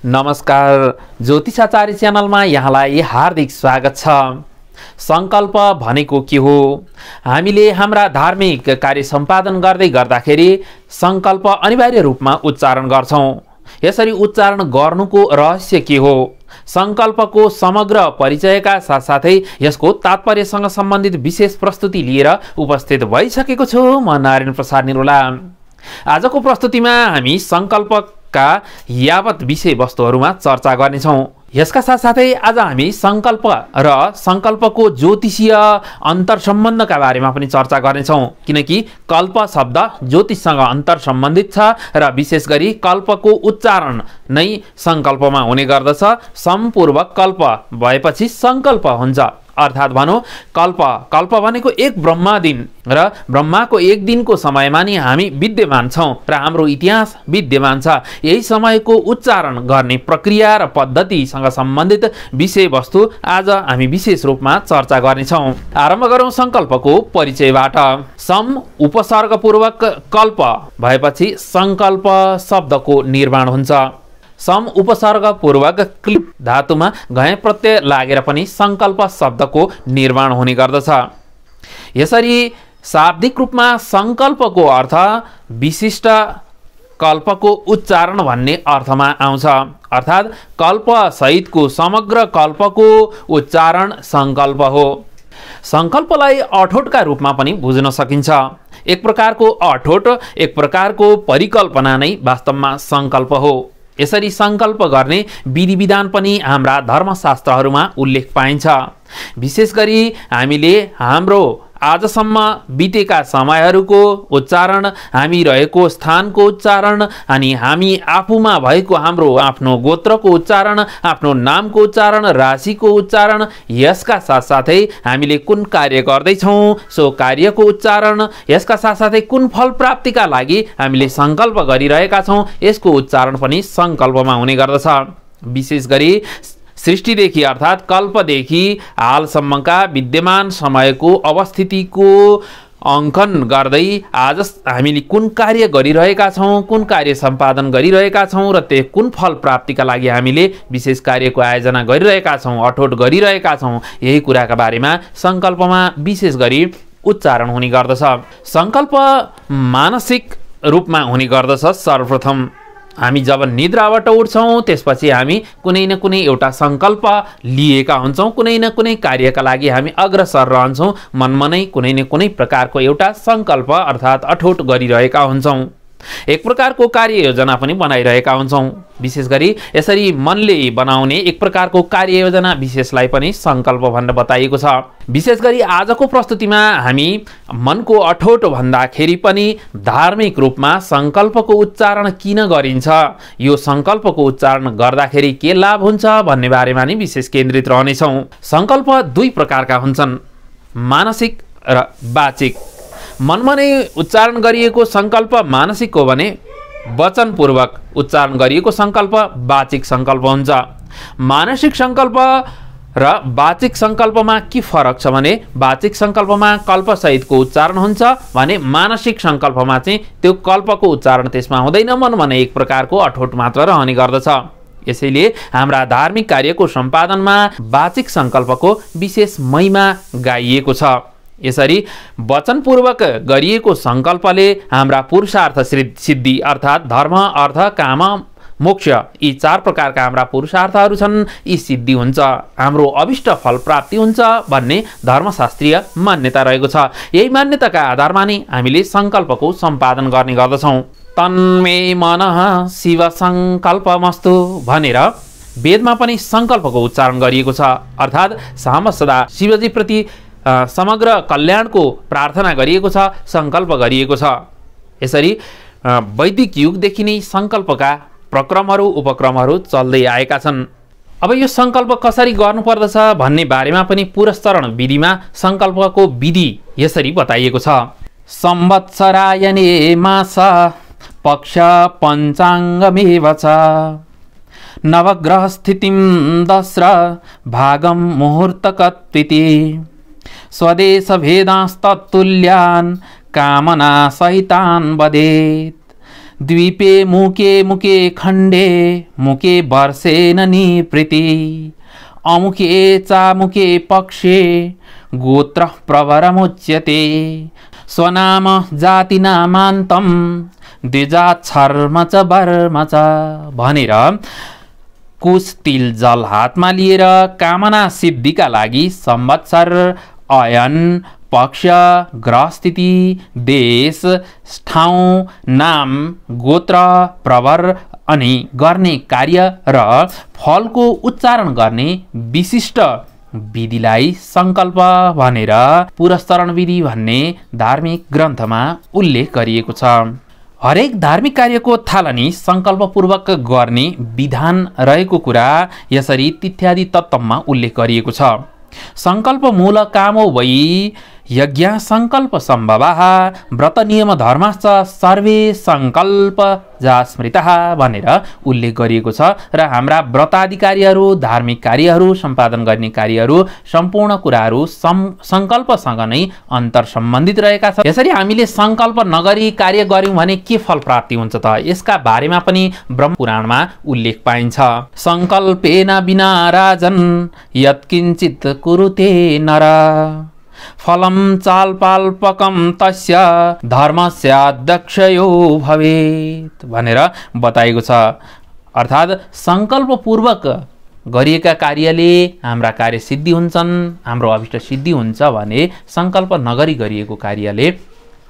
नमस्कार, ज्योतिषाचार्य च्यानलमा यहाँलाई हार्दिक स्वागत छ। संकल्प भनेको के हो? हामीले हाम्रा धार्मिक कार्य सम्पादन गर्दाखेरि संकल्प अनिवार्य रूपमा उच्चारण गर्छौं। यसरी उच्चारण गर्नुको रहस्य के हो? संकल्पको समग्र परिचयका साथसाथै यसको तात्पर्यसँग सम्बन्धित विशेष प्रस्तुति लिएर उपस्थित भइसकेको छु म नारायण प्रसाद निरौला। आजको प्रस्तुतिमा हामी संकल्पका यावत विषय वस्तुहरूमा चर्चा गर्नेछौं। यसका साथसाथै आज हामी संकल्प र संकल्पको ज्योतिषीय अन्तर सम्बन्धका बारेमा पनि चर्चा गर्नेछौं, किनकि कल्प शब्द ज्योतिषसँग अन्तर सम्बन्धित छ र विशेष गरी कल्पको उच्चारण नै संकल्पमा हुने गर्दछ। समपूर्वक कल्प भएपछि संकल्प हुन्छ। अर्थात् भनौं कल्प भनेको एक ब्रह्मा दिन र ब्रह्माको एक दिनको समयमा नि हामी विद्यमान छौं र हाम्रो इतिहास विद्यमान छ। यही समयको उच्चारण गर्ने प्रक्रिया र पद्धतिसँग सम्बन्धित विषय वस्तु आज हामी विशेष रूपमा चर्चा गर्नेछौं। आरम्भ गरौं संकल्पको परिचयबाट। सम उपसर्गपूर्वक कल्प भएपछि संकल्प शब्दको निर्माण हुन्छ। सम उपसर्ग पूर्वक क्लिप धातुमा घय प्रत्यय लागेर पनि संकल्प शब्दको निर्माण हुने गर्दछ। यसरी शाब्दिक रूपमा संकल्पको अर्थ विशिष्ट कल्पको उच्चारण भन्ने अर्थमा आउँछ। अर्थात् कल्प सहितको समग्र कल्पको उच्चारण संकल्प हो। संकल्पलाई अठोटका रूपमा पनि बुझ्न सकिन्छ। एक प्रकारको अठोट, एक प्रकारको परिकल्पना नै वास्तवमा संकल्प हो। यसरी संकल्प गर्ने विधि विधान पनि हाम्रा धर्मशास्त्रहरूमा उल्लेख पाइन्छ। विशेष गरी हामीले हाम्रो आजसम्म बितेका समयहरूको उच्चारण, हामी रहेको स्थानको उच्चारण अनि हामी आफूमा भएको हाम्रो आफ्नो गोत्रको उच्चारण, आफ्नो नामको उच्चारण, राशिको उच्चारण, यसका साथसाथै हामीले कुन कार्य गर्दैछौँ सो कार्यको उच्चारण, यसका साथसाथै कुन फल प्राप्तिका लागि हामीले संकल्प गरिरहेका छौँ यसको उच्चारण पनि संकल्पमा हुने गर्दछ। विशेष गरी सृष्टिदेखि अर्थात् कल्पदेखि हालसम्मका विद्यमान समयको अवस्थितिको अङ्कन गर्दै आज हामीले कुन कार्य गरिरहेका छौँ, कुन कार्य सम्पादन गरिरहेका छौँ र त्यो कुन फल प्राप्तिका लागि हामीले विशेष कार्यको आयोजना गरिरहेका छौँ, अठोट गरिरहेका छौँ, यही कुराका बारेमा संकल्पमा विशेष गरी उच्चारण हुने गर्दछ। संकल्प मानसिक रूपमा हुने गर्दछ। सर्वप्रथम हामी जब निद्राबाट उठ्छौँ त्यसपछि हामी कुनै न कुनै एउटा संकल्प लिएका हुन्छौँ। कुनै न कुनै कार्यका लागि हामी अग्रसर रहन्छौँ। मनमा नै कुनै न कुनै प्रकारको एउटा संकल्प अर्थात् अठोट गरिरहेका हुन्छौँ। एक प्रकारको कार्य योजना पनि बनाइरहेका हुन्छौँ। विशेष गरी यसरी मनले बनाउने एक प्रकारको कार्य योजना विशेषलाई पनि संकल्प भनेर बताइएको छ। विशेष गरी आजको प्रस्तुतिमा हामी मनको अठोट भन्दाखेरि पनि धार्मिक रूपमा संकल्पको उच्चारण किन गरिन्छ, यो संकल्पको उच्चारण गर्दाखेरि के लाभ हुन्छ भन्ने बारेमा नि विशेष केन्द्रित रहनेछौँ। संकल्प दुई प्रकारका हुन्छन्, मानसिक र वाचिक। मनमा नै उच्चारण गरिएको संकल्प मानसिक हो भने वचनपूर्वक उच्चारण गरिएको संकल्प वाचिक संकल्प हुन्छ। मानसिक संकल्प र वाचिक संकल्पमा के फरक छ भने वाचिक संकल्पमा कल्पसहितको उच्चारण हुन्छ भने मानसिक संकल्पमा चाहिँ त्यो कल्पको उच्चारण त्यसमा हुँदैन, मनमा नै एक प्रकारको अठोट मात्र रहने गर्दछ। यसैले हाम्रा धार्मिक कार्यको सम्पादनमा वाचिक संकल्पको विशेष महिमा गाइएको छ। यसरी वचनपूर्वक गरिएको संकल्पले हाम्रा पुरुषार्थ सिद्धि अर्थात् धर्म, अर्थ, काम, मोक्ष यी चार प्रकारका हाम्रा पुरुषार्थहरू छन्, यी सिद्धि हुन्छ, हाम्रो अभिष्ट फल प्राप्ति हुन्छ भन्ने धर्मशास्त्रीय मान्यता रहेको छ। यही मान्यताका आधारमा नै हामीले संकल्पको सम्पादन गर्ने गर्दछौँ। तन्मे मनः शिव संकल्पमस्तु भनेर वेदमा पनि संकल्पको उच्चारण गरिएको छ। अर्थात् साम सदा शिवजी प्रति समग्र कल्याणको प्रार्थना गरिएको छ, संकल्प गरिएको छ। यसरी वैदिक युगदेखि नै संकल्पका प्रक्रमहरू उपक्रमहरू चल्दै आएका छन्। अब यो संकल्प कसरी गर्नुपर्दछ भन्ने बारेमा पनि पुरस्चरण विधिमा संकल्पको विधि यसरी बताइएको छ। संवत्सरायणे मास पक्ष पञ्चाङ्गमेव च नवग्रह स्थितिं दस्र भागं मुहूर्तकत्विति स्वदेश भेदास्तत्तुल्यान् कामना सहितान् वदेत् द्वीपे मुके मुके खण्डे मुके वर्षेण निवृत्ति अमुके चामुके पक्षे गोत्र प्रवरमुच्यते स्वनाम जातिनामान्तम द्विजाक्षरम च वर्म च भनेर कुश तिल जल हातमा लिएर कामना सिद्धिका लागि संवत्सर अयन पक्ष ग्रह स्थिति देश ठाउँ नाम गोत्र प्रवर अनि गर्ने कार्य र फलको उच्चारण गर्ने विशिष्ट विधिलाई संकल्प भनेर पुरस्चरण विधि भन्ने धार्मिक ग्रन्थमा उल्लेख गरिएको छ। हरेक धार्मिक कार्यको थालनी संकल्पपूर्वक गर्ने विधान रहेको कुरा यसरी तिथ्यादि तत्त्वमा उल्लेख गरिएको छ। संकल्प मूल कामो वै यज्ञ संकल्प सम्भवाः व्रत नियम धर्मश्च सर्वे संकल्प जा स्मृतः भनेर उल्लेख गरिएको छ र हाम्रा व्रतादि कार्यहरू धार्मिक कार्यहरू सम्पादन गर्ने कार्यहरू सम्पूर्ण कुराहरू संकल्पसँग नै अन्तर सम्बन्धित रहेका छन्। यसरी हामीले संकल्प नगरी कार्य गर्यौं भने के फल प्राप्ति हुन्छ त यसका बारेमा पनि ब्रह्म पुराणमा उल्लेख पाइन्छ। संकल्पेन विना राजन यत्किञ्चित् कुरुते नर फलम चालपाल्पकम तस्य धर्मस्याध्यक्षयो भवेत् भनेर बताएको छ। अर्थात् संकल्पपूर्वक गरिएका कार्यले हाम्रा कार्य सिद्धि हुन्छन्, हाम्रो अभिष्ट सिद्धि हुन्छ भने संकल्प नगरी गरिएको कार्यले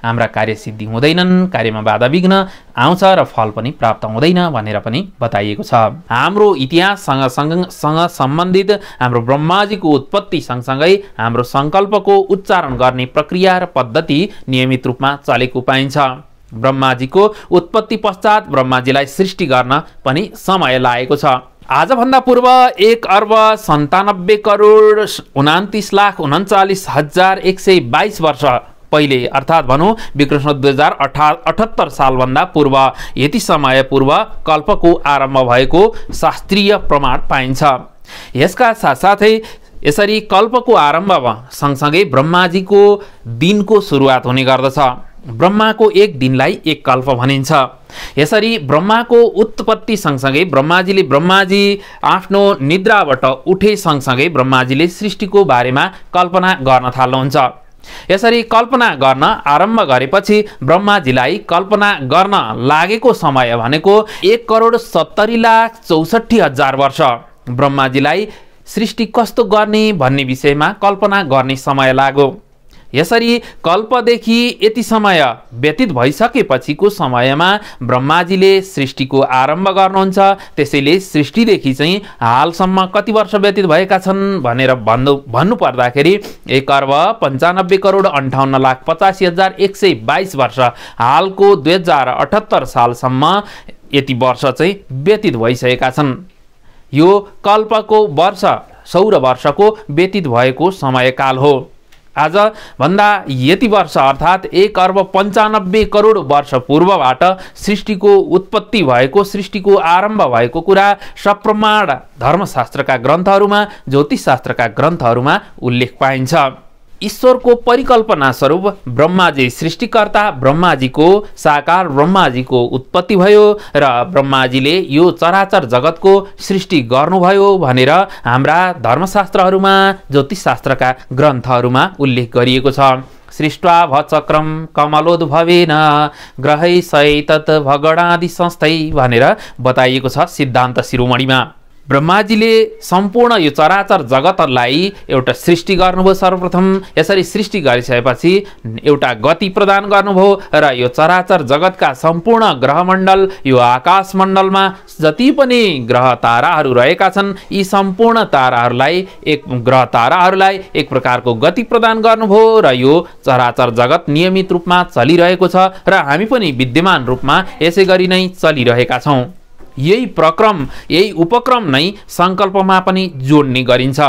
हाम्रा कार्य सिद्धि हुँदैनन्, कार्यमा बाधा विघ्न आउँछ र फल पनि प्राप्त हुँदैन भनेर पनि बताइएको छ। हाम्रो इतिहाससँग सम्बन्धित हाम्रो ब्रह्माजीको उत्पत्ति सँगसँगै हाम्रो संकल्पको उच्चारण गर्ने प्रक्रिया र पद्धति नियमित रूपमा चलेको पाइन्छ। ब्रह्माजीको उत्पत्ति पश्चात ब्रह्माजीलाई सृष्टि गर्न पनि समय लागेको छ। आजभन्दा पूर्व 1,97,29,39,122 वर्ष पहिले अर्थात् भनौँ विक्रम 2078 सालभन्दा पूर्व यति समय पूर्व कल्पको आरम्भ भएको शास्त्रीय प्रमाण पाइन्छ। यसका साथसाथै यसरी कल्पको आरम्भ सँगसँगै ब्रह्माजीको दिनको सुरुवात हुने गर्दछ। ब्रह्माको एक दिनलाई एक कल्प भनिन्छ। यसरी ब्रह्माको उत्पत्ति सँगसँगै ब्रह्माजी आफ्नो निद्राबाट उठे सँगसँगै ब्रह्माजीले सृष्टिको बारेमा कल्पना गर्न थाल्नुहुन्छ। यसरी कल्पना गर्न आरम्भ गरेपछि ब्रह्माजीलाई कल्पना गर्न लागेको समय भनेको 1,70,64,000 वर्ष ब्रह्माजीलाई सृष्टि कस्तो गर्ने भन्ने विषयमा कल्पना गर्ने समय लाग्यो। यसरी कल्पदेखि यति समय व्यतीत भइसकेपछिको समयमा ब्रह्माजीले सृष्टिको आरम्भ गर्नुहुन्छ। त्यसैले सृष्टिदेखि चाहिँ हालसम्म कति वर्ष व्यतीत भएका छन् भनेर भन्नु पर्दाखेरि 1,95,58,85,122 वर्ष हालको 2078 सालसम्म यति वर्ष चाहिँ व्यतीत भइसकेका छन्। यो कल्पको वर्ष सौर वर्षको व्यतीत भएको समयकाल हो। आज भन्दा यति वर्ष अर्थात् 1,95,00,00,000 वर्ष पूर्वबाट सृष्टिको उत्पत्ति भएको सृष्टिको आरम्भ भएको कुरा सप्रमाण धर्मशास्त्रका ग्रन्थहरूमा ज्योतिषशास्त्रका ग्रन्थहरूमा उल्लेख पाइन्छ। ईश्वरको परिकल्पना स्वरूप ब्रह्माजी सृष्टिकर्ता ब्रह्माजीको साकार ब्रह्माजीको उत्पत्ति भयो र ब्रह्माजीले यो चराचर जगतको सृष्टि गर्नुभयो भनेर हाम्रा धर्मशास्त्रहरूमा ज्योतिषशास्त्रका ग्रन्थहरूमा उल्लेख गरिएको छ। सृष्ट्वा भचक्रम कमलोद्भवेन ग्रहै सैतत् भगणादि संस्थै भनेर बताइएको छ सिद्धान्त शिरोमणिमा। ब्रह्माजीले सम्पूर्ण यो चराचर जगतलाई एउटा सृष्टि गर्नुभयो। सर्वप्रथम यसरी सृष्टि गरिसकेपछि एउटा गति प्रदान गर्नुभयो र यो चराचर जगतका सम्पूर्ण ग्रहमण्डल यो आकाश मण्डलमा जति पनि ग्रह ताराहरू रहेका छन् यी सम्पूर्ण ताराहरूलाई एक प्रकारको गति प्रदान गर्नुभयो र यो चराचर जगत नियमित रूपमा चलिरहेको छ र हामी पनि विद्यमान रूपमा यसै गरी नै चलिरहेका छौँ। यही उपक्रम नै संकल्पमा पनि जोड्ने गरिन्छ।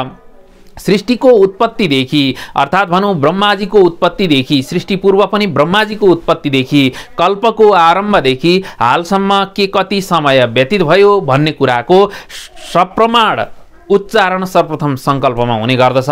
सृष्टिको उत्पत्तिदेखि अर्थात् भनौँ ब्रह्माजीको उत्पत्तिदेखि सृष्टि पूर्व पनि ब्रह्माजीको उत्पत्तिदेखि कल्पको आरम्भदेखि हालसम्म के कति समय व्यतीत भयो भन्ने कुराको सप्रमाण उच्चारण सर्वप्रथम संकल्पमा हुने गर्दछ।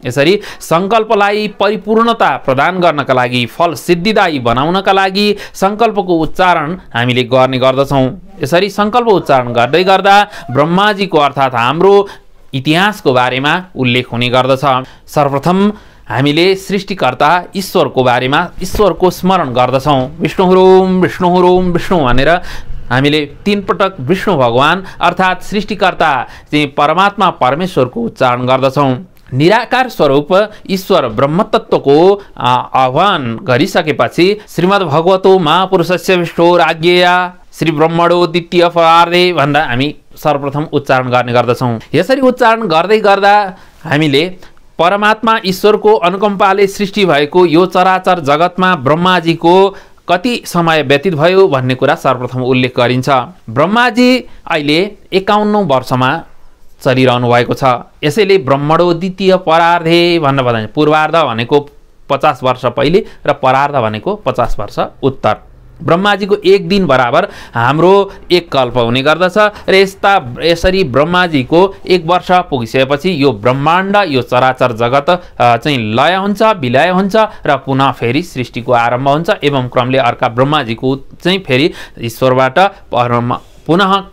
यसरी संकल्पलाई परिपूर्णता प्रदान गर्नका लागि, फल सिद्धिदायी बनाउनका लागि संकल्पको उच्चारण हामीले गर्ने गर्दछौँ। यसरी संकल्प उच्चारण गर्दै गर्दा ब्रह्माजीको अर्थात् हाम्रो इतिहासको बारेमा उल्लेख हुने गर्दछ। सर्वप्रथम हामीले सृष्टिकर्ता ईश्वरको बारेमा, ईश्वरको स्मरण गर्दछौँ। विष्णुहुरोम विष्णुहुरोम विष्णु भनेर हामीले 3 पटक विष्णु भगवान अर्थात् सृष्टिकर्ता चाहिँ परमात्मा परमेश्वरको उच्चारण गर्दछौँ। निराकार स्वरूप ईश्वर ब्रह्मतत्वको आह्वान गरिसकेपछि श्रीमद् भगवतो महापुरुषस्य विष्णुराज्ञया श्री ब्रह्मणो द्वितीय परार्धे भन्दा हामी सर्वप्रथम उच्चारण गर्ने गर्दछौँ। यसरी उच्चारण गर्दै गर्दा हामीले परमात्मा ईश्वरको अनुकम्पाले सृष्टि भएको यो चराचर जगतमा ब्रह्माजीको कति समय व्यतीत भयो भन्ने कुरा सर्वप्रथम उल्लेख गरिन्छ। ब्रह्माजी अहिले 51औं वर्षमा चलिरहनु भएको छ। यसैले ब्रह्मणो द्वितीय परार्धे भनेर भनिन्छ। पूर्वार्ध भनेको 50 वर्ष पहिले र परार्ध भनेको 50 वर्ष उत्तर। ब्रह्माजीको 1 दिन बराबर हाम्रो 1 कल्प हुने गर्दछ र यसरी ब्रह्माजीको 1 वर्ष पुगिसकेपछि यो ब्रह्माण्ड, यो चराचर जगत चाहिँ लय हुन्छ, विलय हुन्छ र पुनः फेरि सृष्टिको आरम्भ हुन्छ। एवं क्रमले अर्का ब्रह्माजीको चाहिँ फेरि ईश्वरबाट पुनः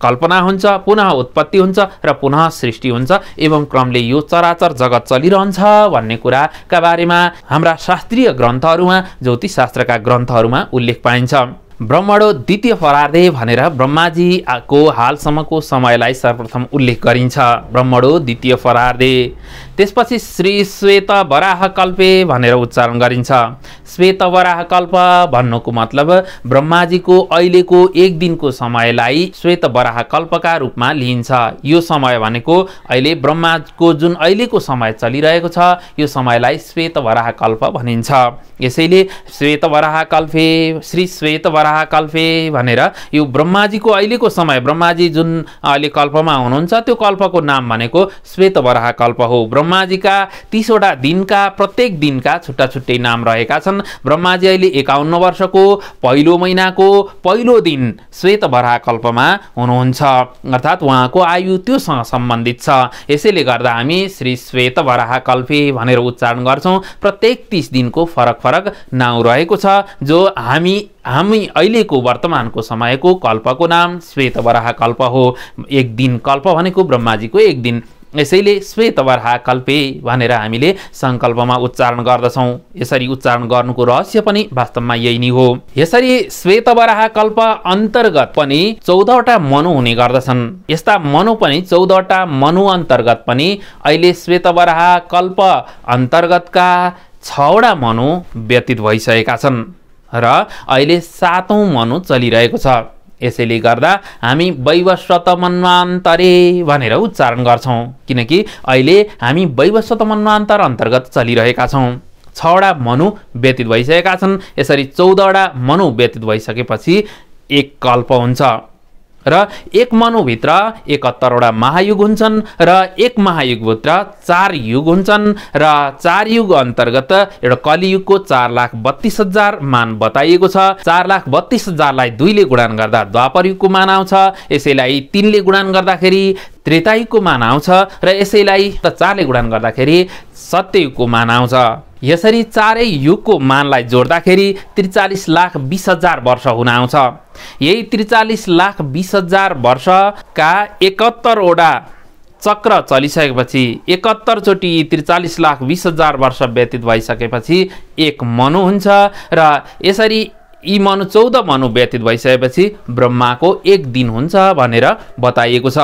कल्पना हुन्छ, पुनः उत्पत्ति हुन्छ र पुनः सृष्टि हुन्छ। एवं क्रमले यो चराचर जगत चलिरहन्छ भन्ने कुराका बारेमा हाम्रा शास्त्रीय ग्रन्थहरूमा, ज्योतिष शास्त्रका ग्रन्थहरूमा उल्लेख पाइन्छ। ब्रह्मणो द्वितीय परार्धे भनेर ब्रह्माजीको हालसम्मको समयलाई सर्वप्रथम उल्लेख गरिन्छ। ब्रह्मणो द्वितीय परार्धे। त्यसपछि श्री श्वेत वराह कल्पे भनेर उच्चारण गरिन्छ। श्वेत वराह कल्प भन्नुको मतलब ब्रह्माजीको अहिलेको 1 दिनको समयलाई श्वेत वराह कल्पका रूपमा लिइन्छ। यो समय भनेको अहिले ब्रह्माको जुन अहिलेको समय चलिरहेको छ यो समयलाई श्वेत वराह कल्प भनिन्छ। यसैले श्वेत वराह कल्पे, श्री श्वेत वराह कल्पे भनेर यो ब्रह्माजीको अहिलेको समय, ब्रह्माजी जुन अहिले कल्पमा हुनुहुन्छ त्यो कल्पको नाम भनेको श्वेत वराह कल्प हो। ब्रह्माजीका 30 वटा दिनका प्रत्येक दिनका छुट्टा छुट्टै नाम रहेका छन्। ब्रह्माजी अहिले 51 वर्षको पहिलो महिनाको पहिलो दिन श्वेत वराह कल्पमा हुनुहुन्छ, अर्थात् उहाँको आयु त्योसँग सम्बन्धित छ। यसैले गर्दा हामी श्री श्वेत वराह कल्पे भनेर उच्चारण गर्छौँ। प्रत्येक 30 दिनको फरक फरक नाउँ रहेको छ, जो हामी अहिलेको वर्तमानको समयको कल्पको नाम श्वेत वराह कल्प हो। 1 दिन कल्प भनेको ब्रह्माजीको 1 दिन। यसैले श्वेत वराह कल्पे भनेर हामीले संकल्पमा उच्चारण गर्दछौँ। यसरी उच्चारण गर्नुको रहस्य पनि वास्तवमा यही नै हो। यसरी श्वेत वराह कल्प अन्तर्गत पनि 14 वटा मनु हुने गर्दछन्। यस्ता मनु पनि 14 वटा मनु अन्तर्गत पनि अहिले श्वेत वराह कल्प अन्तर्गतका 6 वटा मनु व्यतीत भइसकेका छन् र अहिले 7औं मनु चलिरहेको छ। यसैले गर्दा हामी वैवस्वत मन्वान्तरे भनेर उच्चारण गर्छौँ, किनकि अहिले हामी वैवस्वत मन्वान्तर अन्तर्गत चलिरहेका छौँ। 6 वटा मनु व्यतीत भइसकेका छन्। यसरी 14 वटा मनु व्यतीत भइसकेपछि 1 कल्प हुन्छ र 1 मनुभित्र 71 वटा महायुग हुन्छन् र 1 महायुगभित्र 4 युग हुन्छन् र 4 युग अन्तर्गत एउटा कलियुगको 4,32,000 मान बताइएको छ। 4,32,000लाई 2 ले गुणन गर्दा द्वापर युगको मान आउँछ। यसैलाई 3 ले गुणन गर्दाखेरि त्रेतायुगको मान आउँछ र यसैलाई 4 ले गुणन गर्दाखेरि सत्ययुगको मान आउँछ। यसरी 4 युगको मानलाई जोड्दाखेरि 43,20,000 वर्ष हुन आउँछ। यही 43,20,000 वर्षका 71 वटा चक्र चलिसकेपछि 71 चोटि 43,20,000 वर्ष व्यतीत भइसकेपछि 1 मनु हुन्छ र यसरी यी मनु 14 मनु व्यतीत भइसकेपछि ब्रह्माको 1 दिन हुन्छ भनेर बताइएको छ।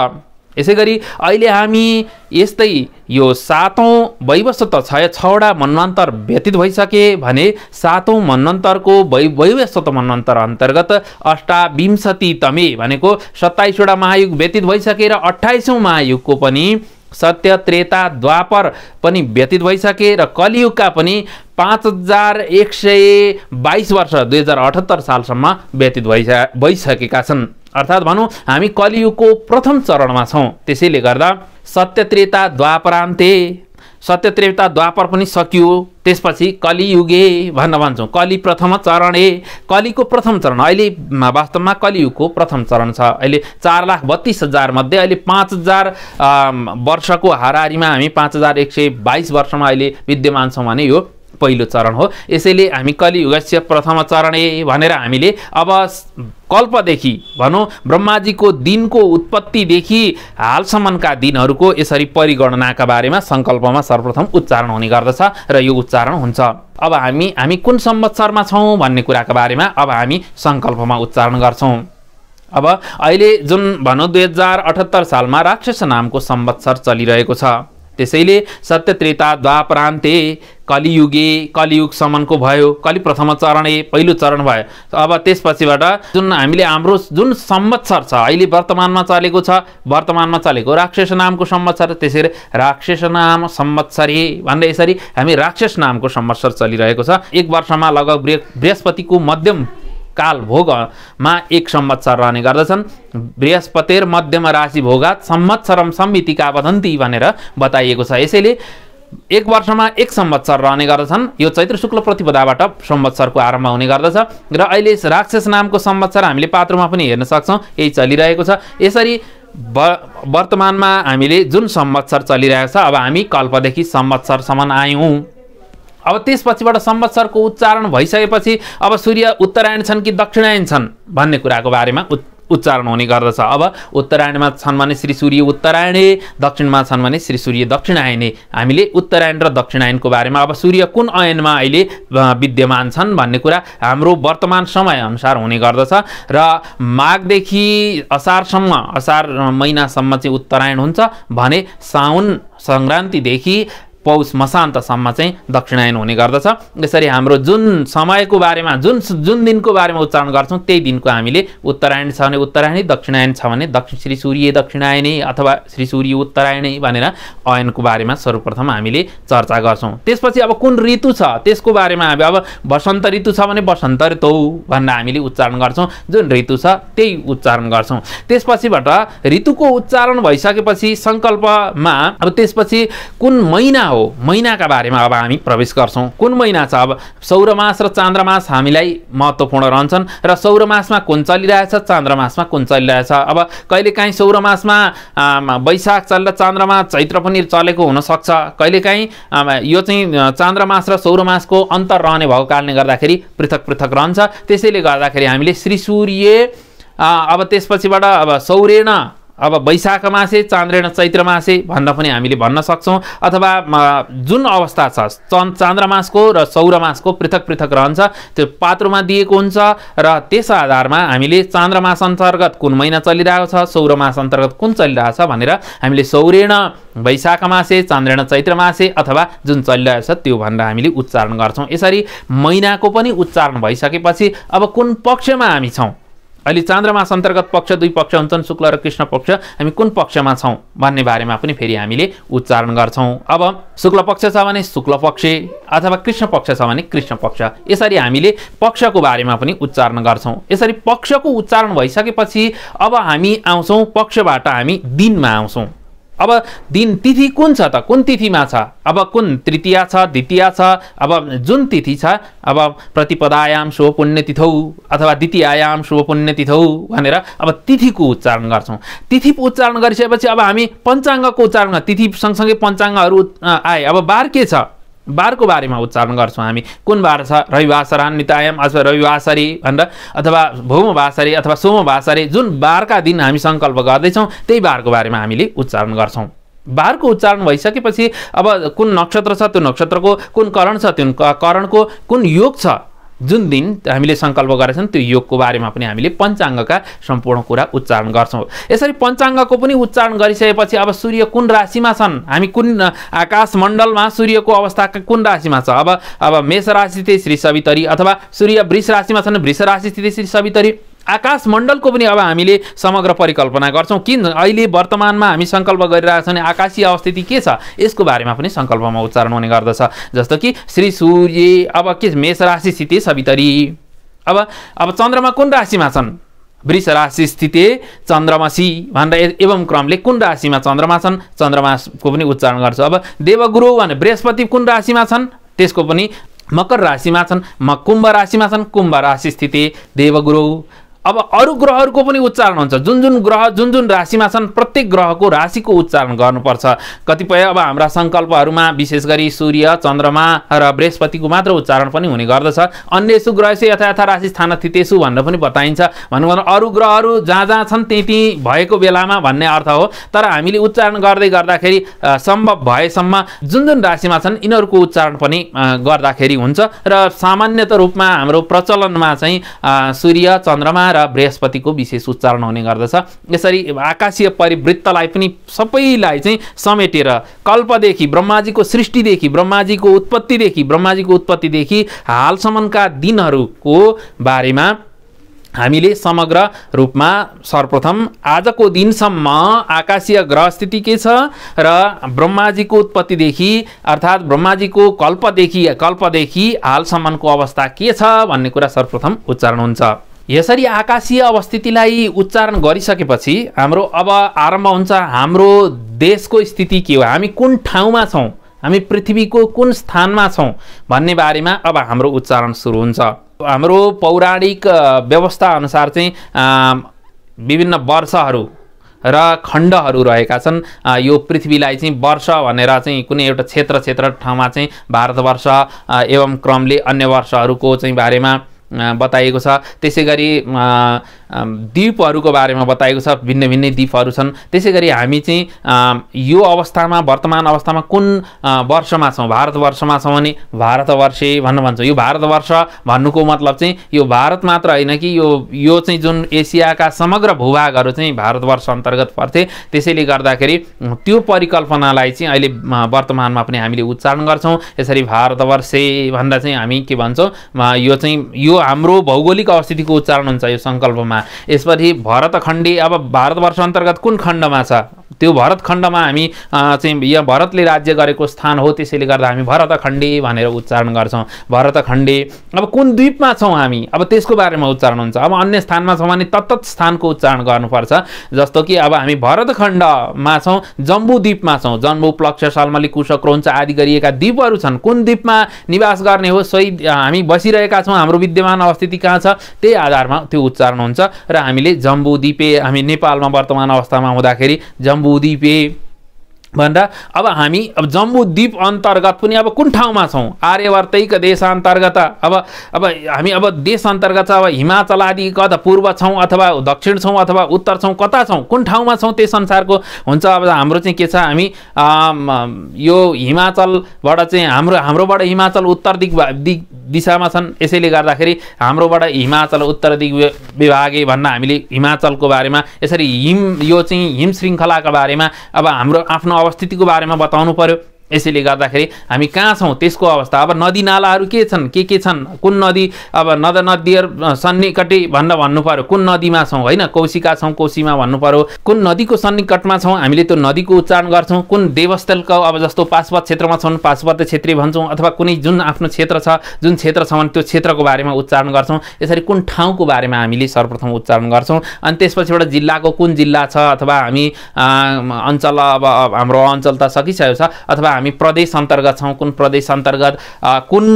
यसैगरी अहिले हामी यस्तै यो 7औं वैवस्वत 6 वटा मन्वन्तर व्यतीत भइसके भने 7औं मन्वन्तरको वैवस्वत मन्वन्तर अन्तर्गत 28तमे भनेको 27 वटा महायुग व्यतीत भइसके र 28औं महायुगको पनि सत्य त्रेता द्वापर पनि व्यतीत भइसके र कलियुगका पनि 5122 वर्ष 2078 सालसम्म व्यतीत भइसकेका छन्। अर्थात् भनौँ हामी कलियुगको प्रथम चरणमा छौँ। त्यसैले गर्दा सत्य त्रेता द्वापरान्ते सत्य त्रेता द्वापर पनि सकियो, त्यसपछि कलियुगे भन्न भन्छौँ। कलि प्रथम चरणे, कलिको प्रथम चरण अहिले वास्तवमा कलियुगको प्रथम चरण छ। अहिले 4,32,000 मध्ये अहिले 5,000 वर्षको हाराहारीमा हामी 5,122 वर्षमा अहिले विद्यमान छौँ भने यो पहिलो चरण हो। यसैले हामी कलियुगस्य प्रथम चरणे भनेर हामीले अब कल्पदेखि भनौँ ब्रह्माजीको दिनको उत्पत्तिदेखि हालसम्मका दिनहरूको यसरी परिगणनाका बारेमा सङ्कल्पमा सर्वप्रथम उच्चारण हुने गर्दछ र यो उच्चारण हुन्छ। अब हामी कुन संवत्सरमा छौँ भन्ने कुराका बारेमा अब हामी सङ्कल्पमा उच्चारण गर्छौँ। अब अहिले जुन भनौँ 2078 सालमा राक्षस नामको संवत्सर चलिरहेको छ। त्यसैले सत्य त्रेता द्वापरान्ते कलियुगे, कलियुगसम्मको भयो, कलि प्रथम चरणे पहिलो चरण भयो। अब त्यसपछिबाट जुन हामीले हाम्रो जुन संवत्सर छ अहिले वर्तमानमा चलेको राक्षस नामको संवत्सर, त्यसरी राक्षस नाम संवत्सरी भन्दै यसरी हामी राक्षस नामको संवत्सर चलिरहेको छ। एक वर्षमा लगभग बृहस्पतिको मध्यम काल भोगमा एक संवत्सर रहने गर्दछन्। बृहस्पतिर मध्यम राशि भोगात संवत्सरम संवितिका वदन्ती भनेर बताइएको छ। यसैले एक वर्षमा एक संवत्सर रहने गर्दछन्। यो चैत्र शुक्ल प्रतिपदाबाट संवत्सरको आरम्भ हुने गर्दछ र अहिले राक्षस नामको संवत्सर हामीले पात्रोमा पनि हेर्न सक्छौँ, यही चलिरहेको छ। यसरी वर्तमानमा हामीले जुन संवत्सर चलिरहेको छ, अब हामी कल्पदेखि संवत्सरसम्म आयौँ। अब त्यसपछिबाट संवत्सरको उच्चारण भइसकेपछि अब सूर्य उत्तरायण छन् कि दक्षिणायन छन् भन्ने कुराको बारेमा उच्चारण हुने गर्दछ। अब उत्तरायणमा छन् भने श्री सूर्य उत्तरायणे, दक्षिणमा छन् भने श्री सूर्य दक्षिणायने। हामीले उत्तरायण र दक्षिणायनको बारेमा अब सूर्य कुन अयनमा अहिले विद्यमान छन् भन्ने कुरा हाम्रो वर्तमान समय अनुसार हुने गर्दछ र माघदेखि असारसम्म, असार महिनासम्म चाहिँ उत्तरायण हुन्छ भने साउन सङ्क्रान्तिदेखि पौष मसान्तसम्म चाहिँ दक्षिणायन हुने गर्दछ। यसरी हाम्रो जुन समयको बारेमा जुन दिनको बारेमा उच्चारण गर्छौँ त्यही दिनको हामीले उत्तरायण छ भने उत्तरायणी, दक्षिणायन छ भने श्री सूर्य दक्षिणायनी अथवा श्री सूर्य उत्तरायणी भनेर अयनको बारेमा सर्वप्रथम हामीले चर्चा गर्छौँ। त्यसपछि अब कुन ऋतु छ त्यसको बारेमा हामी अब वसन्त ऋतु छ भने वसन्त ऋतु भनेर हामीले उच्चारण गर्छौँ। जुन ऋतु छ त्यही उच्चारण गर्छौँ। त्यसपछिबाट ऋतुको उच्चारण भइसकेपछि सङ्कल्पमा अब त्यसपछि कुन महिना हो, महिनाका बारेमा अब हामी प्रवेश गर्छौँ। कुन महिना छ, अब सौरमास र चान्द्रमास हामीलाई महत्त्वपूर्ण रहन्छन् र सौरमासमा कुन चलिरहेछ, चान्द्रमासमा कुन चलिरहेछ। अब कहिलेकाहीँ सौरमासमा वैशाख चलेर चान्द्रमा चैत्र पनि चलेको हुनसक्छ। कहिलेकाहीँ यो चाहिँ चान्द्रमास र सौरमासको अन्तर रहने भएको कारणले गर्दाखेरि पृथक पृथक रहन्छ। त्यसैले गर्दाखेरि हामीले श्री सूर्य अब त्यसपछिबाट अब सौरेण अब वैशाख मासे चान्द्रेण चैत्र मासे भन्न पनि हामीले भन्न सक्छौँ। अथवा जुन अवस्था छ चान्द्रमासको र सौरमासको पृथक पृथक रहन्छ, त्यो पात्रोमा दिएको हुन्छ र त्यस आधारमा हामीले चान्द्रमास अन्तर्गत कुन महिना चलिरहेको छ, सौरमास अन्तर्गत कुन चलिरहेको छ भनेर हामीले सौरेण वैशाख मासे, चान्द्रेण चैत्र मासे अथवा जुन चलिरहेको छ त्यो भनेर हामीले उच्चारण गर्छौँ। यसरी महिनाको पनि उच्चारण भइसकेपछि अब कुन पक्षमा हामी छौँ, अहिले चान्द्रमास अन्तर्गत पक्ष दुई पक्ष हुन्छन्, शुक्ल र कृष्ण पक्ष, हामी कुन पक्षमा छौँ भन्ने बारेमा पनि फेरि हामीले उच्चारण गर्छौँ। अब शुक्ल पक्ष छ भने शुक्ल पक्ष अथवा कृष्ण पक्ष छ भने कृष्ण पक्ष, यसरी हामीले पक्षको बारेमा पनि उच्चारण गर्छौँ। यसरी पक्षको उच्चारण भइसकेपछि अब हामी आउँछौँ पक्षबाट हामी दिनमा आउँछौँ। अब दिन तिथि कुन छ त, कुन तिथिमा छ, अब कुन तृतीया छ, द्वितीया छ, अब जुन तिथि छ, अब प्रतिपदायाम शुभ पुण्यतिथौ अथवा द्वितीयायाम शुभ पुण्यतिथौ भनेर अब तिथिको उच्चारण गर्छौँ। तिथि उच्चारण गरिसकेपछि अब हामी पञ्चाङ्गको उच्चारण, तिथि सँगसँगै पञ्चाङ्गहरू आए। अब बार के छ, बारको बारेमा उच्चारण गर्छौँ हामी। कुन बार छ, रविवासरान्वितायाम अथवा रविवासरी भनेर अथवा भौमवासरी अथवा सोमवासरी, जुन बारका दिन हामी सङ्कल्प गर्दैछौँ त्यही बारको बारेमा हामीले उच्चारण गर्छौँ। बारको उच्चारण भइसकेपछि अब कुन नक्षत्र छ त्यो नक्षत्रको, कुन करण छ त्यो करणको, कुन योग छ जुन दिन हामीले सङ्कल्प गरेछौँ त्यो योगको बारेमा पनि हामीले पञ्चाङ्गका सम्पूर्ण कुरा उच्चारण गर्छौँ। यसरी पञ्चाङ्गको पनि उच्चारण गरिसकेपछि अब सूर्य कुन राशिमा छन्, हामी कुन आकाश मण्डलमा सूर्यको अवस्था कुन राशिमा छ, अब मेष राशि स्थित श्री सवितरी अथवा सूर्य वृष राशिमा छन् वृष राशि स्थित श्री सवितरी। आकाश मण्डलको पनि अब हामीले समग्र परिकल्पना गर्छौँ। किन अहिले वर्तमानमा हामी सङ्कल्प गरिरहेका छौँ भने आकाशीय अवस्थिति के छ यसको बारेमा पनि सङ्कल्पमा उच्चारण हुने गर्दछ। जस्तो कि श्री सूर्य अब के मेष राशि स्थित सवितरी। अब चन्द्रमा कुन राशिमा छन्, वृष राशि स्थिते चन्द्रमसी भनेर एवं क्रमले कुन राशिमा चन्द्रमा छन् चन्द्रमाको पनि उच्चारण गर्छ। अब देवगुरु भने बृहस्पति कुन राशिमा छन् त्यसको पनि मकर राशिमा छन्, कुम्भ राशिमा छन्, कुम्भ राशि स्थिति देवगुरु। अब अरू ग्रहहरूको पनि उच्चारण हुन्छ, जुन जुन ग्रह जुन जुन राशिमा छन् प्रत्येक ग्रहको राशिको उच्चारण गर्नुपर्छ। कतिपय अब हाम्रा सङ्कल्पहरूमा विशेष गरी सूर्य चन्द्रमा र बृहस्पतिको मात्र उच्चारण पनि हुने गर्दछ। अन्येषु ग्रहेषु यथा यथा राशि स्थान स्थितेषु भनेर पनि बताइन्छ। भन्नु अरू ग्रहहरू जहाँ जहाँ छन् त्यहीँ भएको बेलामा भन्ने अर्थ हो। तर हामीले उच्चारण गर्दै गर्दाखेरि सम्भव भएसम्म जुन जुन राशिमा छन् यिनीहरूको उच्चारण पनि गर्दाखेरि हुन्छ। र सामान्यत रूपमा हाम्रो प्रचलनमा चाहिँ सूर्य चन्द्रमा र बृहस्पतिको विशेष उच्चारण हुने गर्दछ। यसरी आकाशीय परिवृत्तलाई पनि सबैलाई चाहिँ समेटेर कल्पदेखि ब्रह्माजीको सृष्टिदेखि ब्रह्माजीको उत्पत्तिदेखि हालसम्मका दिनहरूको बारेमा हामीले समग्र रूपमा सर्वप्रथम आजको दिनसम्म आकाशीय ग्रह स्थिति के छ र ब्रह्माजीको उत्पत्तिदेखि अर्थात् ब्रह्माजीको कल्पदेखि हालसम्मको अवस्था के छ भन्ने कुरा सर्वप्रथम उच्चारण हुन्छ। यसरी आकाशीय अवस्थितिलाई उच्चारण गरिसकेपछि हाम्रो अब आरम्भ हुन्छ हाम्रो देशको स्थिति के हो, हामी कुन ठाउँमा छौँ, हामी पृथ्वीको कुन स्थानमा छौँ भन्ने बारेमा अब हाम्रो उच्चारण सुरु हुन्छ। हाम्रो पौराणिक व्यवस्था अनुसार चाहिँ विभिन्न वर्षहरू र खण्डहरू रहेका छन्। यो पृथ्वीलाई चाहिँ वर्ष भनेर चाहिँ कुनै एउटा क्षेत्र ठाउँमा चाहिँ भारतवर्ष एवं क्रमले अन्य वर्षहरूको चाहिँ बारेमा बताइएको छ। त्यसै गरी द्वीपहरूको बारेमा बताइएको छ, भिन्न भिन्न द्वीपहरू छन्। त्यसै गरी हामी चाहिँ यो अवस्थामा वर्तमान अवस्थामा कुन वर्षमा छौँ, भारतवर्षमा छौँ भने भारतवर्षे भन्छौँ। यो भारतवर्ष भन्नुको मतलब चाहिँ यो भारत मात्र होइन कि यो चाहिँ जुन एसियाका समग्र भूभागहरू चाहिँ भारतवर्ष अन्तर्गत पर्थे। त्यसैले गर्दाखेरि त्यो परिकल्पनालाई चाहिँ अहिले वर्तमानमा पनि हामीले उच्चारण गर्छौँ। यसरी भारतवर्षे भन्दा चाहिँ हामी के भन्छौँ, यो हाम्रो भौगोलिक अवस्थितिको उच्चारण हुन्छ यो सङ्कल्पमा। यसपछि भरतखण्डी, अब भारतवर्ष अन्तर्गत कुन खण्डमा छ त्यो भरतखण्डमा हामी चाहिँ यहाँ भरतले राज्य गरेको स्थान हो, त्यसैले गर्दा हामी भरतखण्डी भनेर उच्चारण गर्छौँ। भरतखण्डी। अब कुन द्वीपमा छौँ हामी, अब त्यसको बारेमा उच्चारण हुन्छ। अब अन्य स्थानमा छौँ भने तत्त स्थानको उच्चारण गर्नुपर्छ। जस्तो कि अब हामी भरतखण्डमा छौँ, जम्बू द्वीपमा छौँ, जम्बू प्लक्ष सल्मली कुश क्रौञ्च आदि गरिएका द्वीपहरू छन्। कुन द्वीपमा निवास गर्ने हो, सोही हामी बसिरहेका छौँ, हाम्रो विद्यमान अवस्थिति कहाँ छ त्यही आधारमा त्यो उच्चारण हुन्छ। र हामीले जम्बू द्वीपे, हामी नेपालमा वर्तमान अवस्थामा हुँदाखेरि जम्बू द्वीपे भनेर अब हामी जम्बू द्वीप अन्तर्गत पनि अब कुन ठाउँमा छौँ, आर्यवर्तैक देश अन्तर्गत अब हामी अब देश अन्तर्गत छ। अब हिमाचल आदि कता पूर्व छौँ अथवा दक्षिण छौँ अथवा उत्तर छौँ, कता छौँ, कुन ठाउँमा छौँ त्यस अनुसारको हुन्छ। अब हाम्रो चाहिँ के छ, हामी यो हिमाचलबाट चाहिँ हाम्रोबाट हिमाचल उत्तर दिशामा छन्। यसैले गर्दाखेरि हाम्रोबाट हिमाचल उत्तर दिग विभागे भन्न हामीले हिमाचलको बारेमा, यसरी यो चाहिँ हिम श्रृङ्खलाका बारेमा अब हाम्रो आफ्नो अवस्थितिको बारेमा बताउनु पर्यो। यसैले गर्दाखेरि हामी कहाँ छौँ त्यसको अवस्था। अब नदी नालाहरू के छन्, के छन्, कुन नदी, अब नदीहरू सन्निकटै भन्नु पर्यो, कुन नदीमा छौँ होइन, कोशिका छौँ कोशीमा भन्नु पर्यो, कुन नदीको सन्निकटमा छौँ हामीले त्यो नदीको उच्चारण गर्छौँ। कुन देवस्थलको, अब जस्तो पाशुपत क्षेत्रमा छौँ पाशुपत क्षेत्री भन्छौँ, अथवा कुनै जुन आफ्नो क्षेत्र छ जुन क्षेत्र छ भने त्यो क्षेत्रको बारेमा उच्चारण गर्छौँ। यसरी कुन ठाउँको बारेमा हामीले सर्वप्रथम उच्चारण गर्छौँ। अनि त्यसपछिबाट जिल्लाको कुन जिल्ला छ, अथवा हामी अञ्चल, अब हाम्रो अञ्चल त सकिसकेको छ, अथवा हामी प्रदेश अन्तर्गत छौँ, कुन प्रदेश अन्तर्गत कुन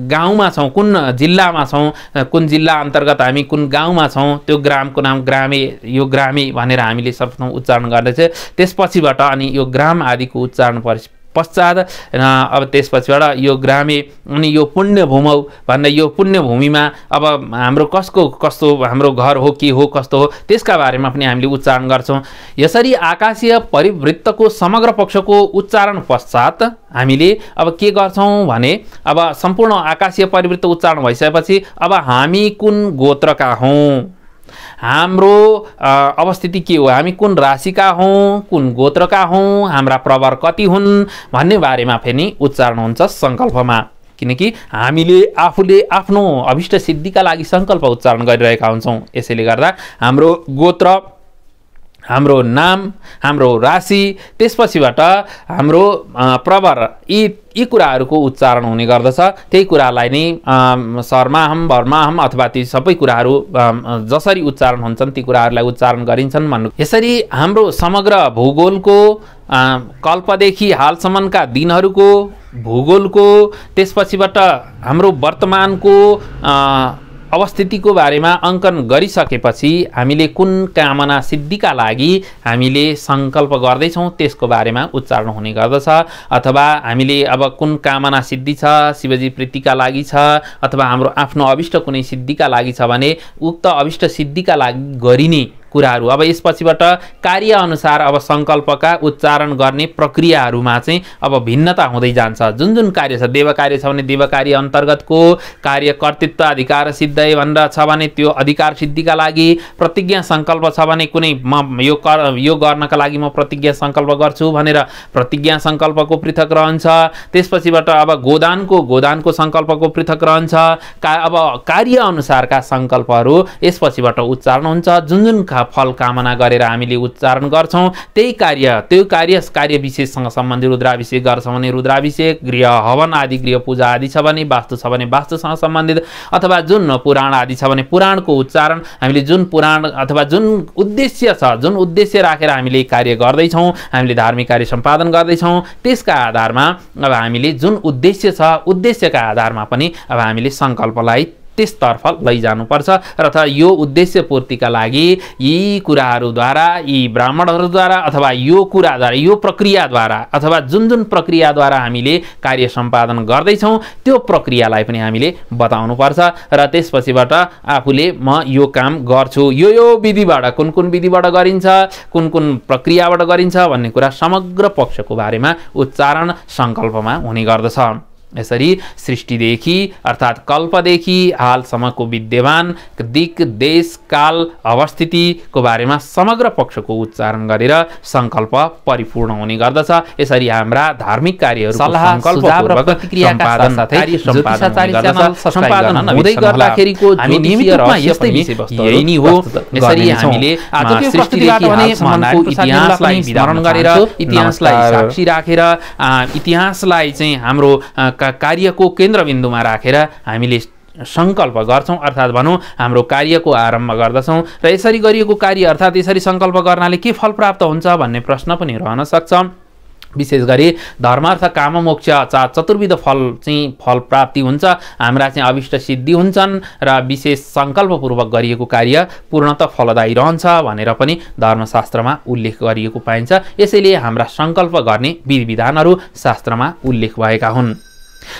गाउँमा छौँ, कुन जिल्लामा छौँ, कुन जिल्ला अन्तर्गत हामी कुन गाउँमा छौँ, त्यो ग्रामको नाम ग्रामे, यो ग्रामी भनेर हामीले सर्वप्रथम उच्चारण गर्दैछ। त्यसपछिबाट अनि यो ग्राम आदिको उच्चारण पश्चात अब त्यसपछिबाट यो ग्रामे अनि यो पुण्यभूमौ भन्दा यो पुण्यभूमिमा अब हाम्रो कस्तो हाम्रो घर हो, के हो, कस्तो हो त्यसका बारेमा पनि हामीले उच्चारण गर्छौँ। यसरी आकाशीय परिवृत्तको समग्र पक्षको उच्चारण पश्चात हामीले अब के गर्छौँ भने अब सम्पूर्ण आकाशीय परिवृत्त उच्चारण भइसकेपछि अब हामी कुन गोत्रका हौँ, हाम्रो अवस्थिति के हो, हामी कुन राशिका हौँ, कुन गोत्रका हौँ, हाम्रा प्रवर कति हुन् भन्ने बारेमा फेरि उच्चारण हुन्छ सङ्कल्पमा। किनकि हामीले आफूले आफ्नो अभिष्ट सिद्धिका लागि सङ्कल्प उच्चारण गरिरहेका हुन्छौँ। यसैले गर्दा हाम्रो गोत्र हाम्रो नाम, हाम्रो राशि, त्यसपछिबाट हाम्रो प्रवर, यी कुराहरूको उच्चारण हुने गर्दछ। त्यही कुरालाई नै सर्माहम वर्माहम अथवा ती सबै कुराहरू जसरी उच्चारण हुन्छन् ती कुराहरूलाई उच्चारण गरिन्छन् भन्नु। यसरी हाम्रो समग्र भूगोलको कल्पदेखि हालसम्मका दिनहरूको भूगोलको, त्यसपछिबाट हाम्रो वर्तमानको अवस्थितिको बारेमा अङ्कन गरिसकेपछि हामीले कुन कामना सिद्धिका लागि हामीले सङ्कल्प गर्दैछौँ त्यसको बारेमा उच्चारण हुने गर्दछ। अथवा हामीले अब कुन कामना सिद्धि छ, शिवजी प्रीतिका लागि छ अथवा हाम्रो आफ्नो अभिष्ट कुनै सिद्धिका लागि छ भने उक्त अभिष्ट सिद्धिका लागि गरिने कुराहरू। अब यसपछिबाट कार्य अनुसार अब सङ्कल्पका उच्चारण गर्ने प्रक्रियाहरूमा चाहिँ अब भिन्नता हुँदै जान्छ। जुन जुन कार्य छ, देव कार्य छ भने देव कार्य अन्तर्गतको कार्य, कर्तृत्व अधिकार सिद्ध भनेर छ भने त्यो अधिकार सिद्धिका लागि, प्रतिज्ञा सङ्कल्प छ भने कुनै म यो गर्नका लागि म प्रतिज्ञा सङ्कल्प गर्छु भनेर प्रतिज्ञा सङ्कल्पको पृथक रहन्छ। त्यसपछिबाट अब गोदानको सङ्कल्पको पृथक रहन्छ। अब कार्य अनुसारका सङ्कल्पहरू यसपछिबाट उच्चारण हुन्छ। जुन जुन फल कामना गरेर हामीले उच्चारण गर्छौँ त्यो कार्य विशेषसँग सम्बन्धित रुद्राभिषेक गर्छौँ भने रुद्राभिषेक, गृह हवन आदि गृह पूजा आदि छ भने, वास्तु छ भने वास्तुसँग सम्बन्धित, अथवा जुन पुराण आदि छ भने पुराणको उच्चारण हामीले जुन पुराण अथवा जुन उद्देश्य छ, जुन उद्देश्य राखेर हामीले कार्य गर्दैछौँ, हामीले धार्मिक कार्य सम्पादन गर्दैछौँ त्यसका आधारमा अब हामीले जुन उद्देश्य छ उद्देश्यका आधारमा पनि अब हामीले सङ्कल्पलाई त्यसतर्फ लैजानुपर्छ। र यो उद्देश्य पूर्तिका लागि यी कुराहरूद्वारा, यी ब्राह्मणहरूद्वारा अथवा यो कुराद्वारा, यो प्रक्रियाद्वारा अथवा जुन जुन प्रक्रियाद्वारा हामीले कार्य सम्पादन गर्दैछौँ त्यो प्रक्रियालाई पनि हामीले बताउनुपर्छ। र त्यसपछिबाट आफूले म यो काम गर्छु, यो विधिबाट, कुन विधिबाट गरिन्छ, कुन प्रक्रियाबाट गरिन्छ भन्ने कुरा समग्र पक्षको बारेमा उच्चारण सङ्कल्पमा हुने गर्दछ। यसरी सृष्टिदेखि अर्थात् कल्पदेखि हालसम्मको विद्यमान दिक, देश, काल, अवस्थितिको बारेमा समग्र पक्षको उच्चारण गरेर सङ्कल्प परिपूर्ण हुने गर्दछ। यसरी हाम्रा धार्मिक कार्यहरू सल्लाह, सुझाव र प्रतिक्रियाका साथै सम्पादन हुँदै गर्दाखेरिको हामी नियमित रूपमा यस्तै विषयवस्तु यही नै हो। यसरी हामीले सृष्टिदेखि हालसम्मको इतिहासलाई स्मरण गरेर, इतिहासलाई साक्षी राखेर, इतिहासलाई चाहिँ हाम्रो कार्यको केन्द्रबिन्दुमा राखेर हामीले सङ्कल्प गर्छौँ, अर्थात् भनौँ हाम्रो कार्यको आरम्भ गर्दछौँ। र यसरी गरिएको कार्य अर्थात् यसरी सङ्कल्प गर्नाले के फल प्राप्त हुन्छ भन्ने प्रश्न पनि रहन सक्छ। विशेष गरी धर्म अर्थ काम मोक्ष चतुर्विध फल प्राप्ति हुन्छ, हाम्रा चाहिँ अभिष्ट सिद्धि हुन्छन् र विशेष सङ्कल्पपूर्वक गरिएको कार्य पूर्णतः फलदायी रहन्छ भनेर पनि धर्मशास्त्रमा उल्लेख गरिएको पाइन्छ। यसैले हाम्रा सङ्कल्प गर्ने विधि विधानहरू शास्त्रमा उल्लेख भएका हुन्।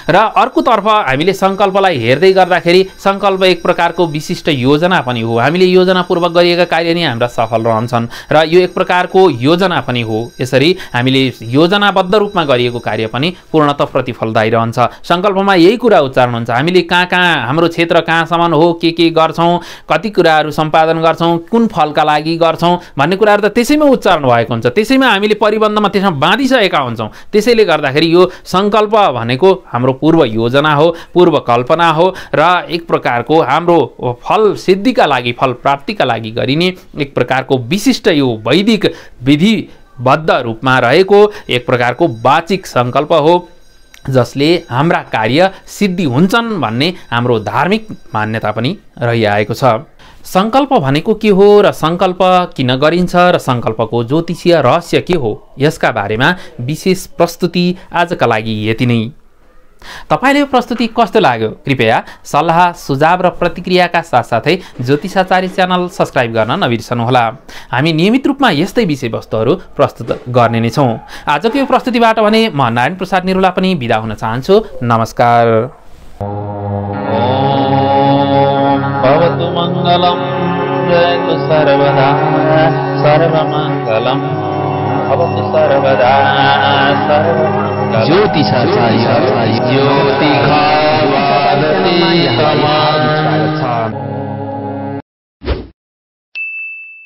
र अर्कोतर्फ हामीले सङ्कल्पलाई हेर्दै गर्दाखेरि सङ्कल्प एक प्रकारको विशिष्ट योजना पनि हो। हामीले योजनापूर्वक गरिएका कार्य नै हाम्रा सफल रहन्छन् र यो एक प्रकारको योजना पनि हो। यसरी हामीले योजनाबद्ध रूपमा गरिएको कार्य पनि पूर्णतः प्रतिफलदायी रहन्छ। सङ्कल्पमा यही कुरा उच्चारण हुन्छ, हामीले कहाँ हाम्रो क्षेत्र कहाँसम्म हो, के गर्छौँ, कति कुराहरू सम्पादन गर्छौँ, कुन फलका लागि गर्छौँ भन्ने कुराहरू त त्यसैमा उच्चारण भएको हुन्छ, त्यसैमा हामीले परिबन्धमा त्यसमा बाँधिसकेका हुन्छौँ। त्यसैले गर्दाखेरि यो सङ्कल्प भनेको हाम्रो पूर्व योजना हो, पूर्व कल्पना हो र एक प्रकारको हाम्रो फल सिद्धिका लागि, फल प्राप्तिका लागि गरिने एक प्रकारको विशिष्ट यो वैदिक विधिबद्ध रूपमा रहेको एक प्रकारको वाचिक सङ्कल्प हो जसले हाम्रा कार्य सिद्धि हुन्छन् भन्ने हाम्रो धार्मिक मान्यता पनि रहिआएको छ। सङ्कल्प भनेको के हो र सङ्कल्प किन गरिन्छ र सङ्कल्पको ज्योतिषीय रहस्य के हो, यसका बारेमा विशेष प्रस्तुति आजका लागि यति नै। तपाईले यो प्रस्तुति कस्तो लाग्यो कृपया सल्लाह, सुझाव र प्रतिक्रियाका साथसाथै ज्योतिषाचार्य च्यानल सब्स्क्राइब गर्न नबिर्सनुहोला। हामी नियमित रूपमा यस्तै विषयवस्तुहरू प्रस्तुत गर्ने नै छौँ। आजको यो प्रस्तुतिबाट भने म नारायण प्रसाद निरुला पनि बिदा हुन चाहन्छु। नमस्कार। भवतु मङ्गलम जयतु सर्वदा सर्वमङ्गलम भवतु सर्वदा सर्वमङ्गलम। ज्योतिषाचार्य ज्योतिषाचार्य